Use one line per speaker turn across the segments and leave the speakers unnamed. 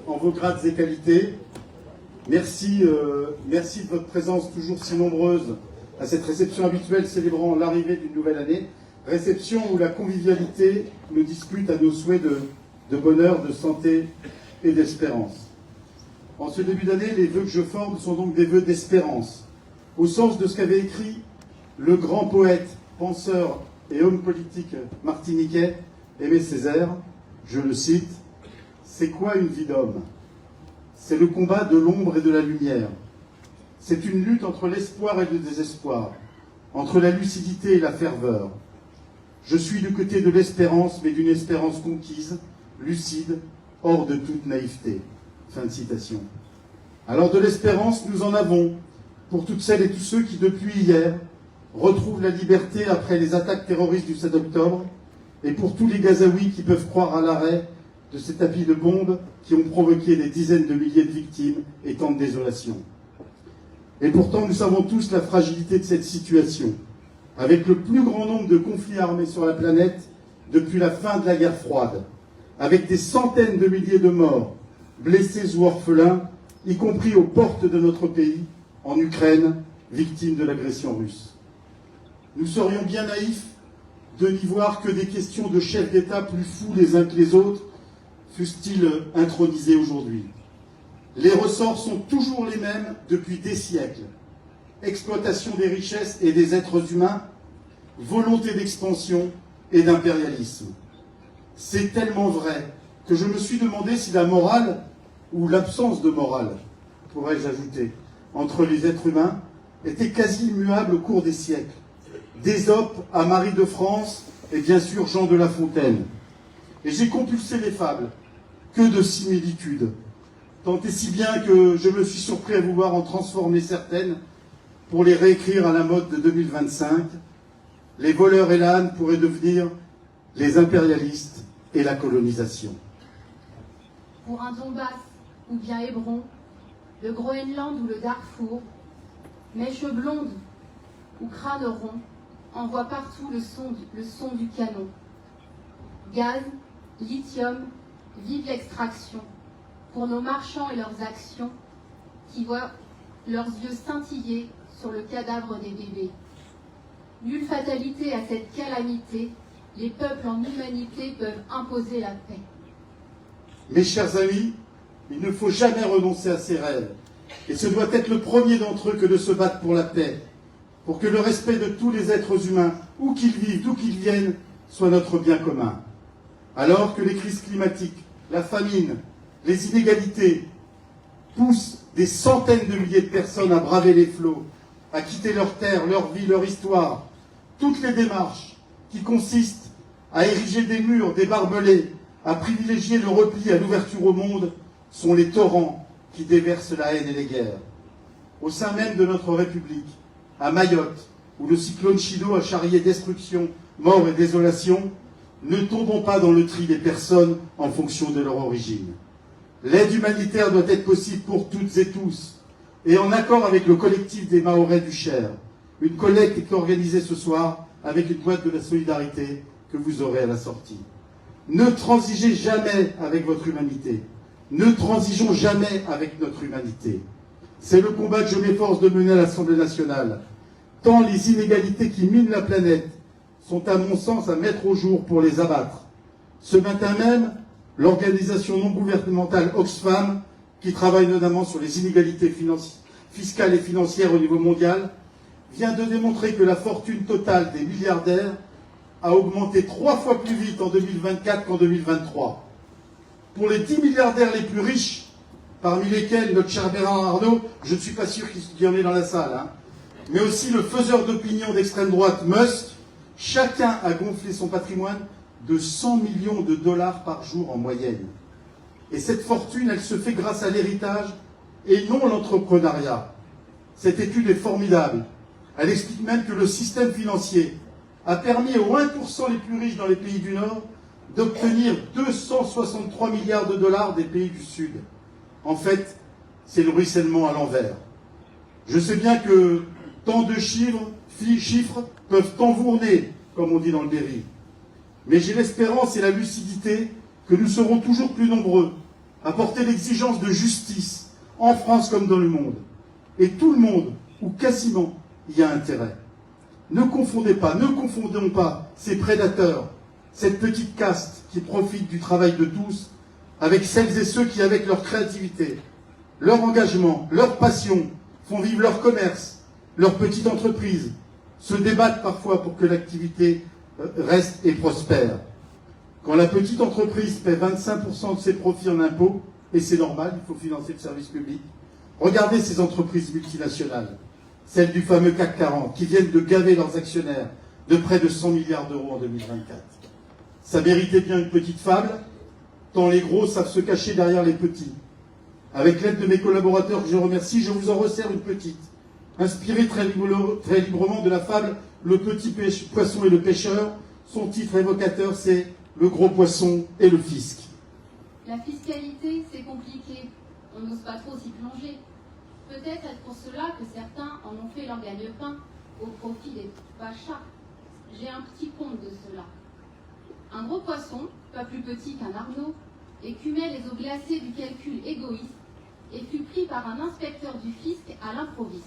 en vos grades et qualités. Merci, merci de votre présence toujours si nombreuse à cette réception habituelle célébrant l'arrivée d'une nouvelle année. Réception où la convivialité nous dispute à nos souhaits de bonheur, de santé et d'espérance. En ce début d'année, les vœux que je forme sont donc des vœux d'espérance, au sens de ce qu'avait écrit le grand poète, penseur et homme politique martiniquais Aimé Césaire. Je le cite, « C'est quoi une vie d'homme? C'est le combat de l'ombre et de la lumière. C'est une lutte entre l'espoir et le désespoir, entre la lucidité et la ferveur. Je suis du côté de l'espérance, mais d'une espérance conquise, lucide, hors de toute naïveté. » Fin de citation. Alors de l'espérance, nous en avons pour toutes celles et tous ceux qui, depuis hier, retrouvent la liberté après les attaques terroristes du 7 octobre, et pour tous les Gazaouis qui peuvent croire à l'arrêt de ces tapis de bombes qui ont provoqué des dizaines de milliers de victimes et tant de désolation. Et pourtant, nous savons tous la fragilité de cette situation, avec le plus grand nombre de conflits armés sur la planète depuis la fin de la guerre froide, avec des centaines de milliers de morts, blessés ou orphelins, y compris aux portes de notre pays, en Ukraine, victimes de l'agression russe. Nous serions bien naïfs de n'y voir que des questions de chefs d'État plus fous les uns que les autres, fussent-ils intronisés aujourd'hui. Les ressorts sont toujours les mêmes depuis des siècles. Exploitation des richesses et des êtres humains, volonté d'expansion et d'impérialisme. C'est tellement vrai que je me suis demandé si la morale, ou l'absence de morale, pourrais-je ajouter, entre les êtres humains, était quasi immuable au cours des siècles. D'Ésope à Marie de France et bien sûr Jean de La Fontaine. Et j'ai compulsé les fables. Que de similitudes. Tant et si bien que je me suis surpris à vouloir en transformer certaines pour les réécrire à la mode de 2025. Les voleurs et l'âne pourraient devenir les impérialistes et la colonisation.
Pour un Donbass ou bien Hébron, le Groenland ou le Darfour, mèche blonde ou crâne rond, envoie partout le son du canon. Gaz, lithium, vive l'extraction, pour nos marchands et leurs actions, qui voient leurs yeux scintiller sur le cadavre des bébés. Nulle fatalité à cette calamité, les peuples en humanité peuvent imposer la paix.
Mes chers amis, il ne faut jamais renoncer à ses rêves, et ce doit être le premier d'entre eux que de se battre pour la paix, pour que le respect de tous les êtres humains, où qu'ils vivent, d'où qu'ils viennent, soit notre bien commun. Alors que les crises climatiques, la famine, les inégalités poussent des centaines de milliers de personnes à braver les flots, à quitter leur terre, leur vie, leur histoire, toutes les démarches qui consistent à ériger des murs, des barbelés, à privilégier le repli à l'ouverture au monde, sont les torrents qui déversent la haine et les guerres. Au sein même de notre République, à Mayotte, où le cyclone Chido a charrié destruction, mort et désolation, ne tombons pas dans le tri des personnes en fonction de leur origine. L'aide humanitaire doit être possible pour toutes et tous, et en accord avec le collectif des Mahorais du Cher. Une collecte est organisée ce soir avec une boîte de la solidarité que vous aurez à la sortie. Ne transigez jamais avec votre humanité. Ne transigeons jamais avec notre humanité. C'est le combat que je m'efforce de mener à l'Assemblée nationale. Tant les inégalités qui minent la planète sont à mon sens à mettre au jour pour les abattre. Ce matin même, l'organisation non gouvernementale Oxfam, qui travaille notamment sur les inégalités fiscales et financières au niveau mondial, vient de démontrer que la fortune totale des milliardaires a augmenté 3 fois plus vite en 2024 qu'en 2023. Pour les 10 milliardaires les plus riches, parmi lesquels notre cher Bernard Arnault, je ne suis pas sûr qu'il y en ait dans la salle, mais aussi le faiseur d'opinion d'extrême droite Musk, chacun a gonflé son patrimoine de 100 millions de dollars par jour en moyenne. Et cette fortune, elle se fait grâce à l'héritage et non l'entrepreneuriat. Cette étude est formidable. Elle explique même que le système financier a permis aux 1% les plus riches dans les pays du Nord d'obtenir 263 milliards de dollars des pays du Sud. En fait, c'est le ruissellement à l'envers. Je sais bien que tant de chiffres peuvent envourner, comme on dit dans le Berry. Mais j'ai l'espérance et la lucidité que nous serons toujours plus nombreux à porter l'exigence de justice, en France comme dans le monde. Et tout le monde, ou quasiment, y a intérêt. Ne confondons pas ces prédateurs, cette petite caste qui profite du travail de tous, avec celles et ceux qui, avec leur créativité, leur engagement, leur passion, font vivre leur commerce, leur petite entreprise, se débattent parfois pour que l'activité reste et prospère. Quand la petite entreprise paie 25% de ses profits en impôts, et c'est normal, il faut financer le service public, regardez ces entreprises multinationales, celles du fameux CAC 40, qui viennent de gaver leurs actionnaires de près de 100 milliards d'euros en 2024. Ça méritait bien une petite fable, tant les gros savent se cacher derrière les petits. Avec l'aide de mes collaborateurs que je remercie, je vous en resserre une petite, inspirée très librement de la fable « Le petit poisson et le pêcheur ». Son titre évocateur, c'est « Le gros poisson et le fisc ».
La fiscalité, c'est compliqué. On n'ose pas trop s'y plonger. Peut-être est-ce pour cela que certains en ont fait leur gagne-pain au profit des pachas. J'ai un petit compte de cela. Un gros poisson, pas plus petit qu'un Arnaud, écumait les eaux glacées du calcul égoïste et fut pris par un inspecteur du fisc à l'improviste.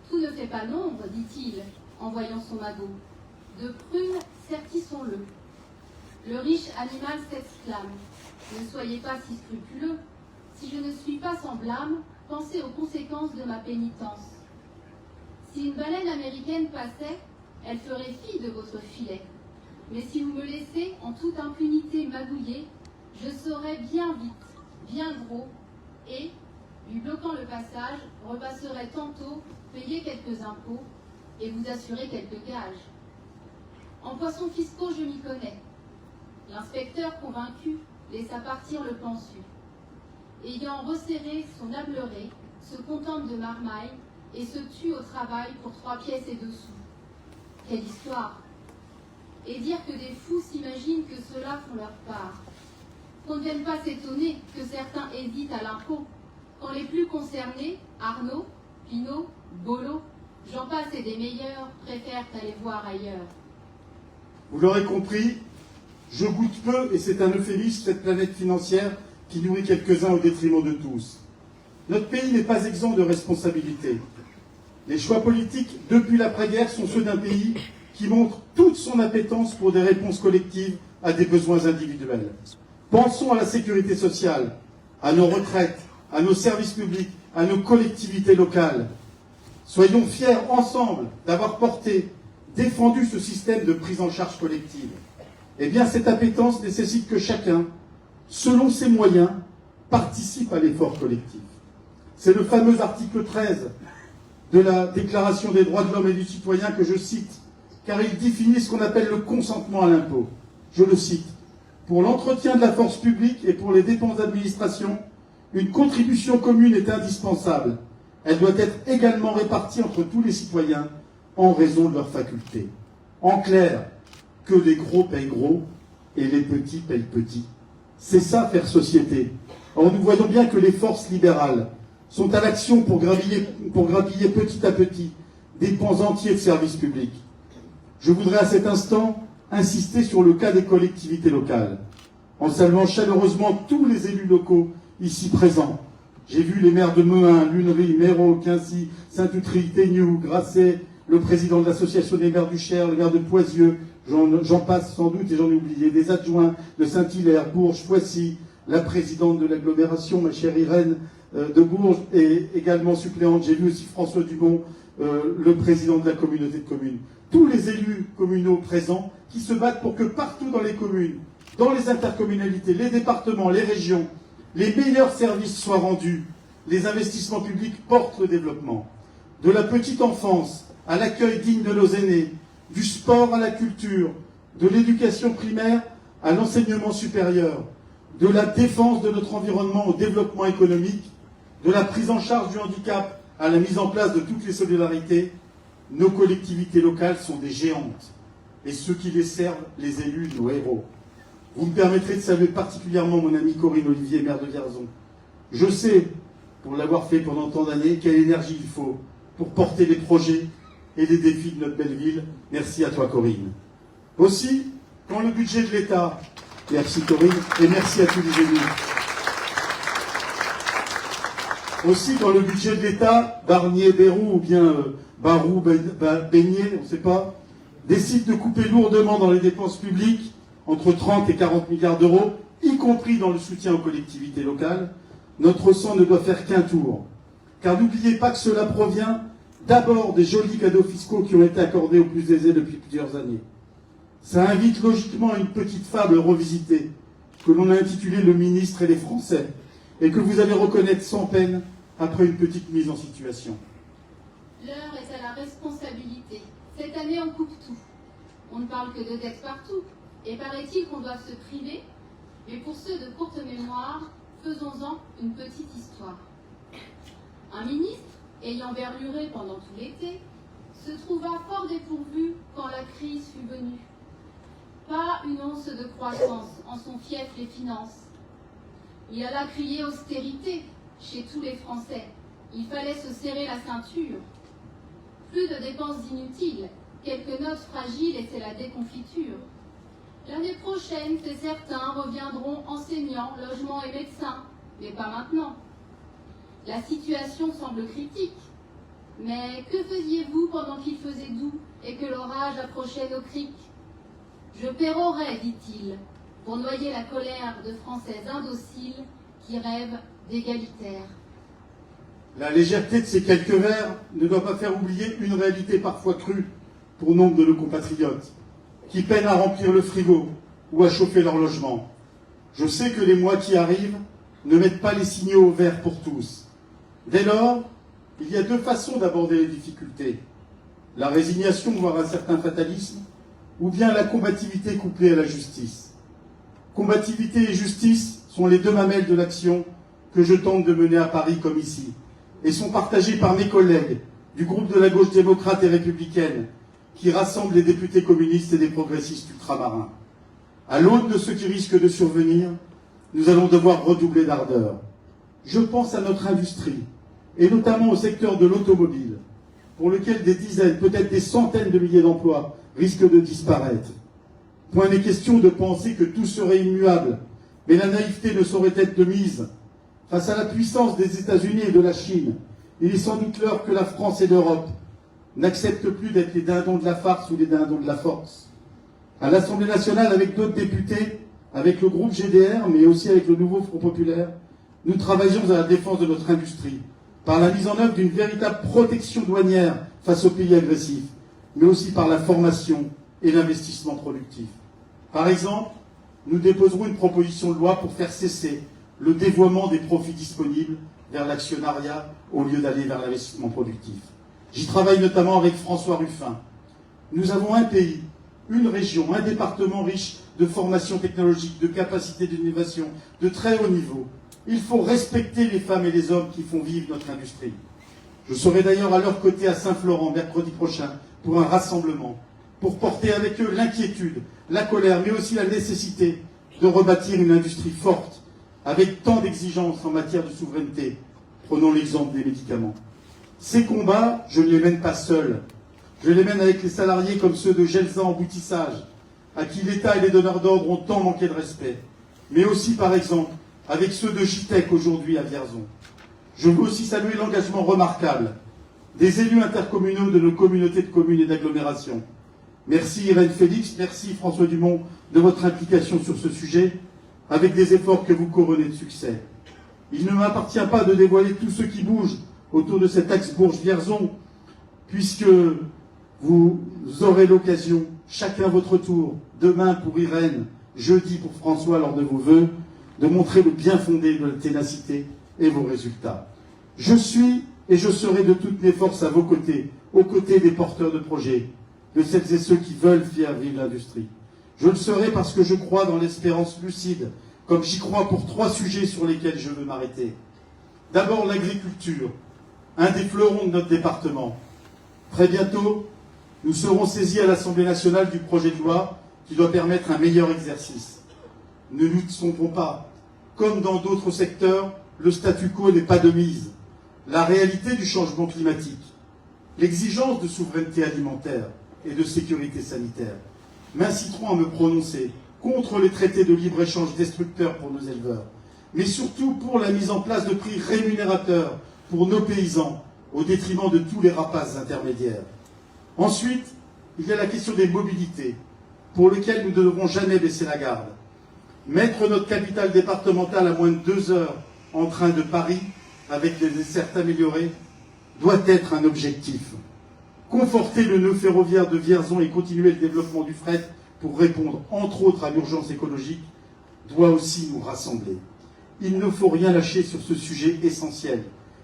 Tout ne fait pas nombre, dit-il, en voyant son magot. De prunes, sertissons-le. Le riche animal s'exclame. Ne soyez pas si scrupuleux. Si je ne suis pas sans blâme, pensez aux conséquences de ma pénitence. Si une baleine américaine passait, elle ferait fi de votre filet. Mais si vous me laissez en toute impunité magouiller, je saurai bien vite, bien gros, et, lui bloquant le passage, repasserai tantôt, payer quelques impôts et vous assurer quelques gages. En poissons fiscaux, je m'y connais. L'inspecteur convaincu laissa partir le pensu. Ayant resserré son ableret, se contente de marmaille et se tue au travail pour 3 pièces et 2 sous. Quelle histoire! Et dire que des fous s'imaginent que ceux-là font leur part. Qu'on ne vienne pas s'étonner que certains hésitent à l'impôt, quand les plus concernés, Arnaud, Pinault, Bolo, j'en passe et des meilleurs, préfèrent aller voir ailleurs.
Vous l'aurez compris, je goûte peu, et c'est un euphémisme, cette planète financière qui nourrit quelques-uns au détriment de tous. Notre pays n'est pas exempt de responsabilités. Les choix politiques, depuis l'après-guerre, sont ceux d'un pays qui montre toute son appétence pour des réponses collectives à des besoins individuels. Pensons à la sécurité sociale, à nos retraites, à nos services publics, à nos collectivités locales. Soyons fiers ensemble d'avoir porté, défendu ce système de prise en charge collective. Eh bien, cette appétence nécessite que chacun, selon ses moyens, participe à l'effort collectif. C'est le fameux article 13 de la Déclaration des droits de l'homme et du citoyen que je cite, car il définit ce qu'on appelle le consentement à l'impôt. Je le cite. Pour l'entretien de la force publique et pour les dépenses d'administration, une contribution commune est indispensable. Elle doit être également répartie entre tous les citoyens en raison de leurs facultés. En clair, que les gros payent gros et les petits payent petits. C'est ça faire société. Or nous voyons bien que les forces libérales sont à l'action pour grappiller petit à petit des pans entiers de services publics. Je voudrais à cet instant insister sur le cas des collectivités locales, en saluant chaleureusement tous les élus locaux ici présents. J'ai vu les maires de Mehun, Lunery, Méreau, Quincy, Saint-Outry, Tégnoux, Grasset, le président de l'association des maires du Cher, le maire de Poisieux, j'en passe sans doute et j'en ai oublié, des adjoints de Saint-Hilaire, Bourges, Poissy, la présidente de l'agglomération, ma chère Irène de Bourges, et également suppléante. J'ai vu aussi François Dumont, le président de la communauté de communes. Tous les élus communaux présents qui se battent pour que partout dans les communes, dans les intercommunalités, les départements, les régions, les meilleurs services soient rendus, les investissements publics portent le développement. De la petite enfance à l'accueil digne de nos aînés, du sport à la culture, de l'éducation primaire à l'enseignement supérieur, de la défense de notre environnement au développement économique, de la prise en charge du handicap à la mise en place de toutes les solidarités, nos collectivités locales sont des géantes. Et ceux qui les servent, les élus, nos héros. Vous me permettrez de saluer particulièrement mon ami Corinne Olivier, maire de Vierzon. Je sais, pour l'avoir fait pendant tant d'années, quelle énergie il faut pour porter les projets et les défis de notre belle ville. Merci à toi, Corinne. Aussi, quand le budget de l'État, merci Corinne, et merci à tous les élus, Aussi, quand le budget de l'État, Barnier-Bérou ou bien Barou-Beignet, on ne sait pas, décide de couper lourdement dans les dépenses publiques, entre 30 et 40 milliards d'euros, y compris dans le soutien aux collectivités locales, notre sang ne doit faire qu'un tour. Car n'oubliez pas que cela provient d'abord des jolis cadeaux fiscaux qui ont été accordés aux plus aisés depuis plusieurs années. Ça invite logiquement à une petite fable revisitée, que l'on a intitulée « Le ministre et les Français », et que vous allez reconnaître sans peine après une petite mise en situation.
L'heure est à la responsabilité. Cette année, on coupe tout. On ne parle que de dettes partout. Et paraît-il qu'on doit se priver. Mais pour ceux de courte mémoire, faisons-en une petite histoire. Un ministre, ayant verduré pendant tout l'été, se trouva fort dépourvu quand la crise fut venue. Pas une once de croissance en son fief les finances. Il alla crier austérité chez tous les Français. Il fallait se serrer la ceinture. Plus de dépenses inutiles, quelques notes fragiles et c'est la déconfiture. L'année prochaine, c'est certain, reviendront enseignants, logements et médecins, mais pas maintenant. La situation semble critique. Mais que faisiez-vous pendant qu'il faisait doux et que l'orage approchait nos criques? Je pérorais, dit-il, pour noyer la colère de Français indociles qui rêvent d'égalitaire.
La légèreté de ces quelques vers ne doit pas faire oublier une réalité parfois crue pour nombre de nos compatriotes, qui peinent à remplir le frigo ou à chauffer leur logement. Je sais que les mois qui arrivent ne mettent pas les signaux au vert pour tous. Dès lors, il y a deux façons d'aborder les difficultés. La résignation, voire un certain fatalisme, ou bien la combativité couplée à la justice. Combativité et justice sont les deux mamelles de l'action que je tente de mener à Paris comme ici, et sont partagées par mes collègues du groupe de la gauche démocrate et républicaine, qui rassemble les députés communistes et des progressistes ultramarins. À l'aune de ce qui risque de survenir, nous allons devoir redoubler d'ardeur. Je pense à notre industrie, et notamment au secteur de l'automobile, pour lequel des dizaines, peut-être des centaines de milliers d'emplois risquent de disparaître. Point n'est question de penser que tout serait immuable, mais la naïveté ne saurait être de mise. Face à la puissance des États-Unis et de la Chine, il est sans doute l'heure que la France et l'Europe n'acceptent plus d'être les dindons de la farce ou les dindons de la force. À l'Assemblée nationale, avec d'autres députés, avec le groupe GDR, mais aussi avec le nouveau Front populaire, nous travaillons à la défense de notre industrie, par la mise en œuvre d'une véritable protection douanière face aux pays agressifs, mais aussi par la formation et l'investissement productif. Par exemple, nous déposerons une proposition de loi pour faire cesser le dévoiement des profits disponibles vers l'actionnariat au lieu d'aller vers l'investissement productif. J'y travaille notamment avec François Ruffin. Nous avons un pays, une région, un département riche de formation technologique, de capacité d'innovation, de très haut niveau. Il faut respecter les femmes et les hommes qui font vivre notre industrie. Je serai d'ailleurs à leur côté à Saint-Florent mercredi prochain pour un rassemblement, pour porter avec eux l'inquiétude, la colère, mais aussi la nécessité de rebâtir une industrie forte, avec tant d'exigences en matière de souveraineté. Prenons l'exemple des médicaments. Ces combats, je ne les mène pas seul. Je les mène avec les salariés comme ceux de Gelsa Emboutissage, à qui l'État et les donneurs d'ordre ont tant manqué de respect. Mais aussi, par exemple, avec ceux de JTEC aujourd'hui à Vierzon. Je veux aussi saluer l'engagement remarquable des élus intercommunaux de nos communautés de communes et d'agglomération. Merci Irène Félix, merci François Dumont de votre implication sur ce sujet, avec des efforts que vous couronnez de succès. Il ne m'appartient pas de dévoiler tout ce qui bouge autour de cet axe Bourges-Vierzon, puisque vous aurez l'occasion, chacun votre tour, demain pour Irène, jeudi pour François lors de vos vœux, de montrer le bien fondé de la ténacité et vos résultats. Je suis et je serai de toutes mes forces à vos côtés, aux côtés des porteurs de projets, de celles et ceux qui veulent faire vivre l'industrie. Je le serai parce que je crois dans l'espérance lucide, comme j'y crois pour 3 sujets sur lesquels je veux m'arrêter. D'abord l'agriculture, un des fleurons de notre département. Très bientôt, nous serons saisis à l'Assemblée nationale du projet de loi qui doit permettre un meilleur exercice. Ne nous trompons pas, comme dans d'autres secteurs, le statu quo n'est pas de mise. La réalité du changement climatique, l'exigence de souveraineté alimentaire et de sécurité sanitaire m'inciteront à me prononcer contre les traités de libre-échange destructeurs pour nos éleveurs, mais surtout pour la mise en place de prix rémunérateurs pour nos paysans, au détriment de tous les rapaces intermédiaires. Ensuite, il y a la question des mobilités, pour lesquelles nous ne devrons jamais baisser la garde. Mettre notre capitale départementale à moins de 2 heures en train de Paris, avec des dessertes améliorées, doit être un objectif. Conforter le nœud ferroviaire de Vierzon et continuer le développement du fret pour répondre, entre autres, à l'urgence écologique, doit aussi nous rassembler. Il ne faut rien lâcher sur ce sujet essentiel.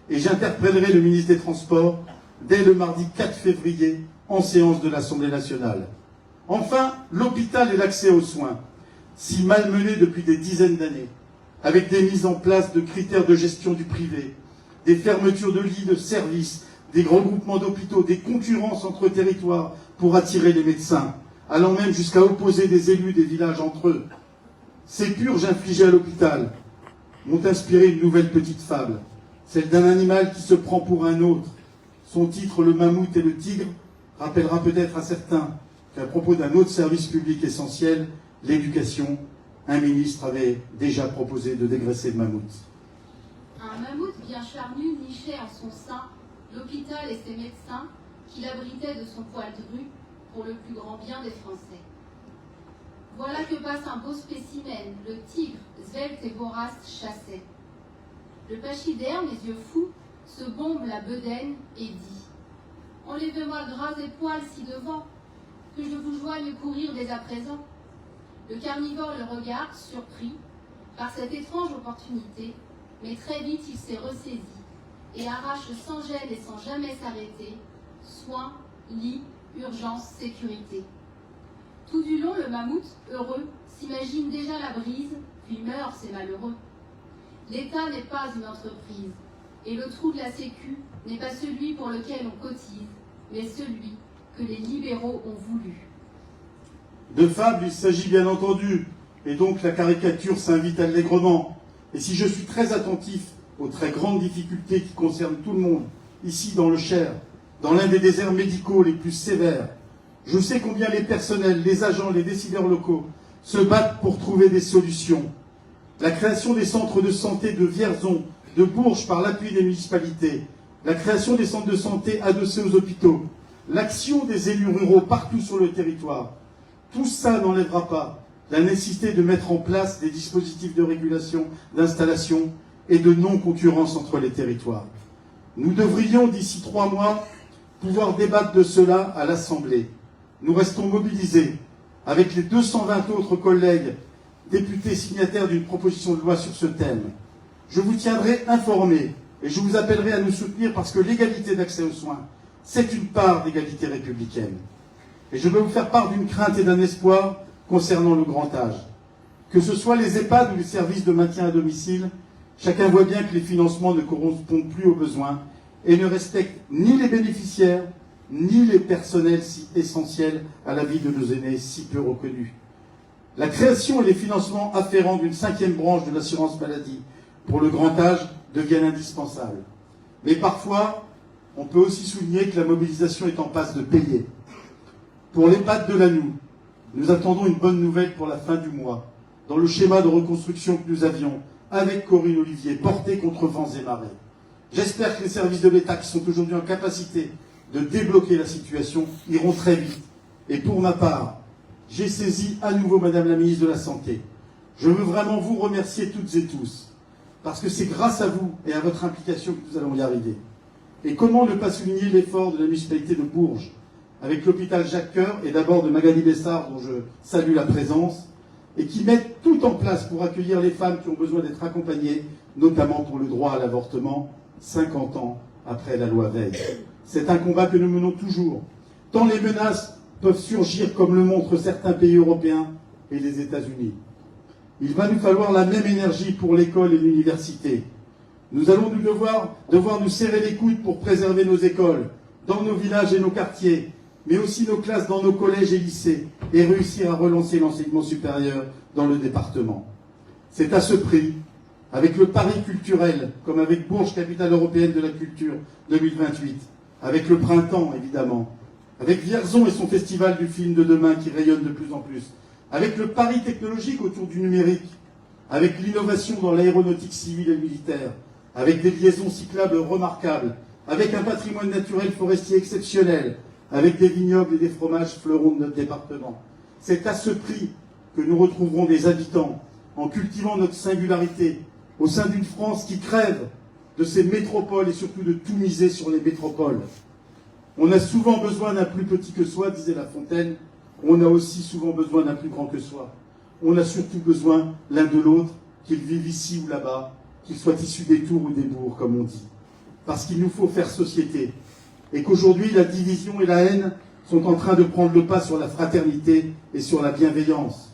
Et j'interpellerai le ministre des Transports dès le mardi 4 février en séance de l'Assemblée nationale. Enfin, l'hôpital et l'accès aux soins, si malmenés depuis des dizaines d'années, avec des mises en place de critères de gestion du privé, des fermetures de lits de services, des regroupements d'hôpitaux, des concurrences entre territoires pour attirer les médecins, allant même jusqu'à opposer des élus des villages entre eux. Ces purges infligées à l'hôpital m'ont inspiré une nouvelle petite fable, celle d'un animal qui se prend pour un autre. Son titre, Le mammouth et le tigre, rappellera peut-être à certains qu'à propos d'un autre service public essentiel, l'éducation, un ministre avait déjà proposé de dégraisser le mammouth.
Un mammouth bien charnu nichait en son sein l'hôpital et ses médecins qui l'abritaient de son poil dru pour le plus grand bien des Français. Voilà que passe un beau spécimen, le tigre, svelte et vorace, chassait. Le pachyderme, les yeux fous, se bombe la bedaine et dit « Enlève-moi gras et poils ci devant, que je vous joigne courir dès à présent. » Le carnivore le regarde, surpris par cette étrange opportunité, mais très vite il s'est ressaisi et arrache sans gêne et sans jamais s'arrêter soins, lit, urgence, sécurité. Tout du long, le mammouth, heureux, s'imagine déjà la brise, puis meurt, c'est malheureux. L'État n'est pas une entreprise, et le trou de la Sécu n'est pas celui pour lequel on cotise, mais celui que les libéraux ont voulu.
De fable, il s'agit bien entendu, et donc la caricature s'invite allègrement. Et si je suis très attentif aux très grandes difficultés qui concernent tout le monde, ici dans le Cher, dans l'un des déserts médicaux les plus sévères, je sais combien les personnels, les agents, les décideurs locaux se battent pour trouver des solutions. La création des centres de santé de Vierzon, de Bourges par l'appui des municipalités, la création des centres de santé adossés aux hôpitaux, l'action des élus ruraux partout sur le territoire, tout ça n'enlèvera pas la nécessité de mettre en place des dispositifs de régulation, d'installation et de non-concurrence entre les territoires. Nous devrions, d'ici 3 mois, pouvoir débattre de cela à l'Assemblée. Nous restons mobilisés avec les 220 autres collègues députés signataires d'une proposition de loi sur ce thème. Je vous tiendrai informé et je vous appellerai à nous soutenir parce que l'égalité d'accès aux soins, c'est une part d'égalité républicaine. Et je veux vous faire part d'une crainte et d'un espoir concernant le grand âge. Que ce soit les EHPAD ou les services de maintien à domicile, chacun voit bien que les financements ne correspondent plus aux besoins et ne respectent ni les bénéficiaires, ni les personnels si essentiels à la vie de nos aînés si peu reconnus. La création et les financements afférents d'une 5e branche de l'assurance maladie pour le grand âge deviennent indispensables. Mais parfois, on peut aussi souligner que la mobilisation est en passe de payer. Pour l'EHPAD de Lannou, nous attendons une bonne nouvelle pour la fin du mois, dans le schéma de reconstruction que nous avions, avec Corinne Olivier, porté contre vents et marées. J'espère que les services de l'État qui sont aujourd'hui en capacité de débloquer la situation iront très vite. Et pour ma part, j'ai saisi à nouveau Madame la ministre de la Santé. Je veux vraiment vous remercier toutes et tous, parce que c'est grâce à vous et à votre implication que nous allons y arriver. Et comment ne pas souligner l'effort de la municipalité de Bourges, avec l'hôpital Jacques-Cœur et d'abord de Magali Bessard, dont je salue la présence, et qui mettent tout en place pour accueillir les femmes qui ont besoin d'être accompagnées, notamment pour le droit à l'avortement, 50 ans après la loi Veil. C'est un combat que nous menons toujours, tant les menaces peuvent surgir comme le montrent certains pays européens et les États-Unis. Il va nous falloir la même énergie pour l'école et l'université. Nous allons devoir nous serrer les coudes pour préserver nos écoles, dans nos villages et nos quartiers, mais aussi nos classes dans nos collèges et lycées, et réussir à relancer l'enseignement supérieur dans le département. C'est à ce prix, avec le pari culturel, comme avec Bourges, capitale européenne de la culture 2028, avec le printemps évidemment, avec Vierzon et son festival du film de demain qui rayonne de plus en plus, avec le pari technologique autour du numérique, avec l'innovation dans l'aéronautique civile et militaire, avec des liaisons cyclables remarquables, avec un patrimoine naturel forestier exceptionnel, avec des vignobles et des fromages fleurons de notre département. C'est à ce prix que nous retrouverons des habitants en cultivant notre singularité au sein d'une France qui crève de ses métropoles et surtout de tout miser sur les métropoles. On a souvent besoin d'un plus petit que soi, disait La Fontaine. On a aussi souvent besoin d'un plus grand que soi. On a surtout besoin l'un de l'autre, qu'ils vivent ici ou là-bas, qu'ils soient issus des tours ou des bourgs, comme on dit. Parce qu'il nous faut faire société. Et qu'aujourd'hui, la division et la haine sont en train de prendre le pas sur la fraternité et sur la bienveillance.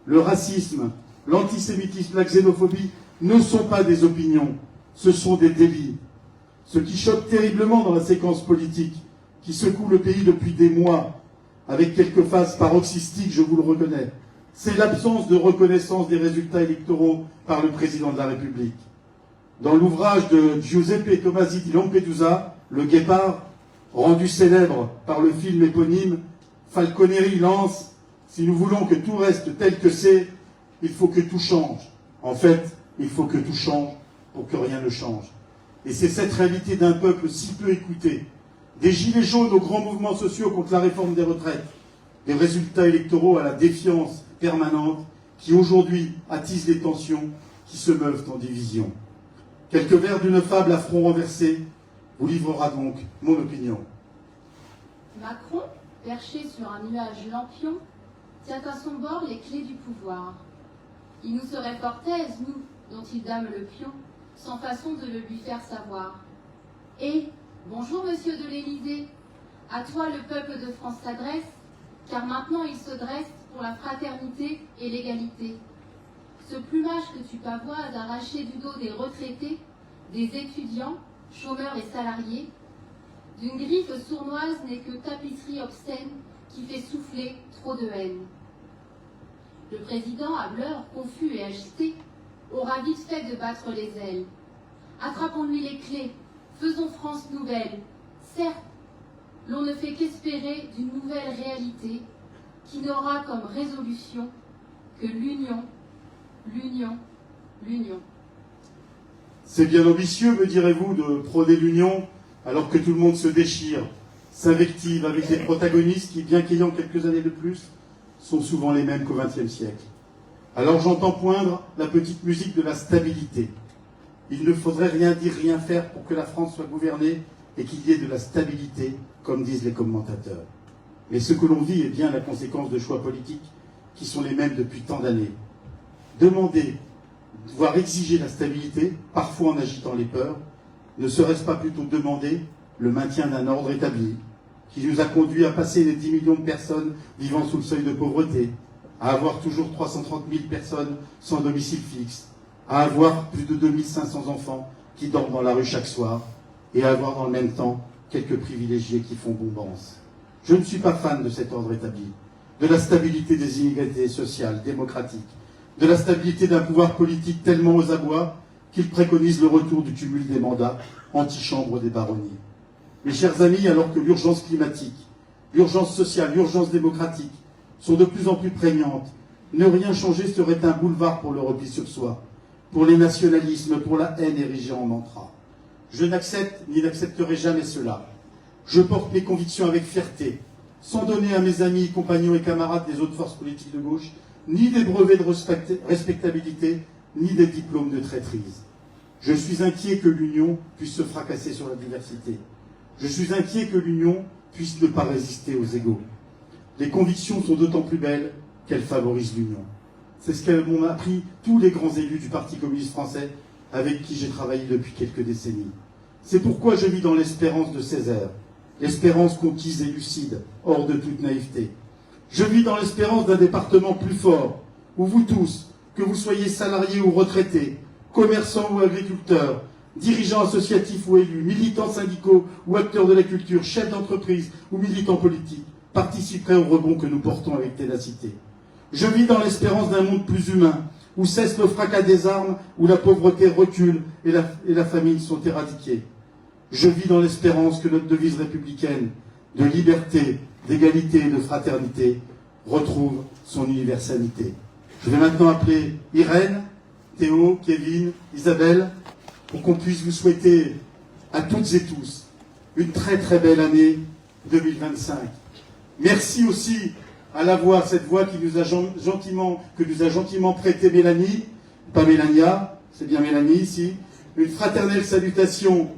Le racisme, l'antisémitisme, la xénophobie ne sont pas des opinions, ce sont des délits. Ce qui choque terriblement dans la séquence politique, qui secoue le pays depuis des mois, avec quelques phases paroxystiques, je vous le reconnais, c'est l'absence de reconnaissance des résultats électoraux par le président de la République. Dans l'ouvrage de Giuseppe Tomasi di Lampedusa, Le Guépard, rendu célèbre par le film éponyme, Falconeri lance « Si nous voulons que tout reste tel que c'est, il faut que tout change. En fait, il faut que tout change pour que rien ne change. » Et c'est cette réalité d'un peuple si peu écouté, des gilets jaunes aux grands mouvements sociaux contre la réforme des retraites, des résultats électoraux à la défiance permanente, qui aujourd'hui attisent les tensions qui se meuvent en division. Quelques vers d'une fable à front renversé vous livrera donc mon opinion.
Macron, perché sur un nuage lampion, tient à son bord les clés du pouvoir. Il nous serait fort aise, nous, dont il dame le pion, sans façon de le lui faire savoir. Et, bonjour monsieur de l'Élysée, à toi le peuple de France s'adresse, car maintenant il se dresse pour la fraternité et l'égalité. Ce plumage que tu pavoises arraché du dos des retraités, des étudiants, chômeurs et salariés, d'une griffe sournoise n'est que tapisserie obscène qui fait souffler trop de haine. Le président, hâbleur, confus et agité, aura vite fait de battre les ailes. Attrapons-lui les clés, faisons France nouvelle. Certes, l'on ne fait qu'espérer d'une nouvelle réalité qui n'aura comme résolution que l'union, l'union, l'union.
C'est bien ambitieux, me direz-vous, de prôner l'union alors que tout le monde se déchire, s'invective avec des protagonistes qui, bien qu'ayant quelques années de plus, sont souvent les mêmes qu'au XXe siècle. Alors j'entends poindre la petite musique de la stabilité. Il ne faudrait rien dire, rien faire pour que la France soit gouvernée et qu'il y ait de la stabilité, comme disent les commentateurs. Mais ce que l'on vit est bien la conséquence de choix politiques qui sont les mêmes depuis tant d'années. Demander, voire exiger la stabilité, parfois en agitant les peurs, ne serait-ce pas plutôt demander le maintien d'un ordre établi, qui nous a conduit à passer les 10 millions de personnes vivant sous le seuil de pauvreté, à avoir toujours 330 000 personnes sans domicile fixe, à avoir plus de 2500 enfants qui dorment dans la rue chaque soir, et à avoir dans le même temps quelques privilégiés qui font bombance. Je ne suis pas fan de cet ordre établi, de la stabilité des inégalités sociales, démocratiques, de la stabilité d'un pouvoir politique tellement aux abois qu'il préconise le retour du cumul des mandats, antichambre des baronnies. Mes chers amis, alors que l'urgence climatique, l'urgence sociale, l'urgence démocratique sont de plus en plus prégnantes, ne rien changer serait un boulevard pour le repli sur soi, pour les nationalismes, pour la haine érigée en mantra. Je n'accepte ni n'accepterai jamais cela. Je porte mes convictions avec fierté, sans donner à mes amis, compagnons et camarades des autres forces politiques de gauche ni des brevets de respectabilité, ni des diplômes de traîtrise. Je suis inquiet que l'union puisse se fracasser sur la diversité. Je suis inquiet que l'union puisse ne pas résister aux égaux. Les convictions sont d'autant plus belles qu'elles favorisent l'union. C'est ce qu'ont appris tous les grands élus du Parti communiste français avec qui j'ai travaillé depuis quelques décennies. C'est pourquoi je vis dans l'espérance de Césaire, l'espérance conquise et lucide, hors de toute naïveté. Je vis dans l'espérance d'un département plus fort, où vous tous, que vous soyez salariés ou retraités, commerçants ou agriculteurs, dirigeants associatifs ou élus, militants syndicaux ou acteurs de la culture, chefs d'entreprise ou militants politiques, participeraient au rebond que nous portons avec ténacité. Je vis dans l'espérance d'un monde plus humain, où cesse le fracas des armes, où la pauvreté recule et la famine sont éradiquées. Je vis dans l'espérance que notre devise républicaine de liberté, d'égalité et de fraternité retrouve son universalité. Je vais maintenant appeler Irène, Théo, Kevin, Isabelle, pour qu'on puisse vous souhaiter à toutes et tous une très très belle année 2025. Merci aussi à la voix, cette voix qui nous a gentiment prêté Mélanie, pas Mélania, c'est bien Mélanie ici. Une fraternelle salutation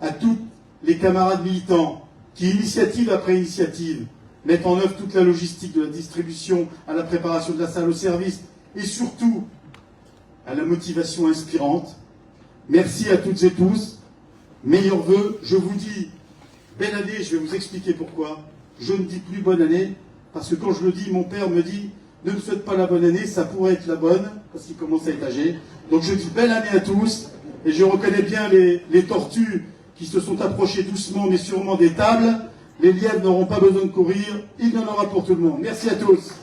à tous les camarades militants qui, initiative après initiative, mettent en œuvre toute la logistique de la distribution à la préparation de la salle au service et surtout à la motivation inspirante. Merci à toutes et tous. Meilleurs vœux. Je vous dis belle année, je vais vous expliquer pourquoi. Je ne dis plus bonne année, parce que quand je le dis, mon père me dit ne me souhaite pas la bonne année, ça pourrait être la bonne, parce qu'il commence à être âgé. Donc je dis belle année à tous, et je reconnais bien les tortues qui se sont approchées doucement mais sûrement des tables. Les lièvres n'auront pas besoin de courir, il y en aura pour tout le monde. Merci à tous.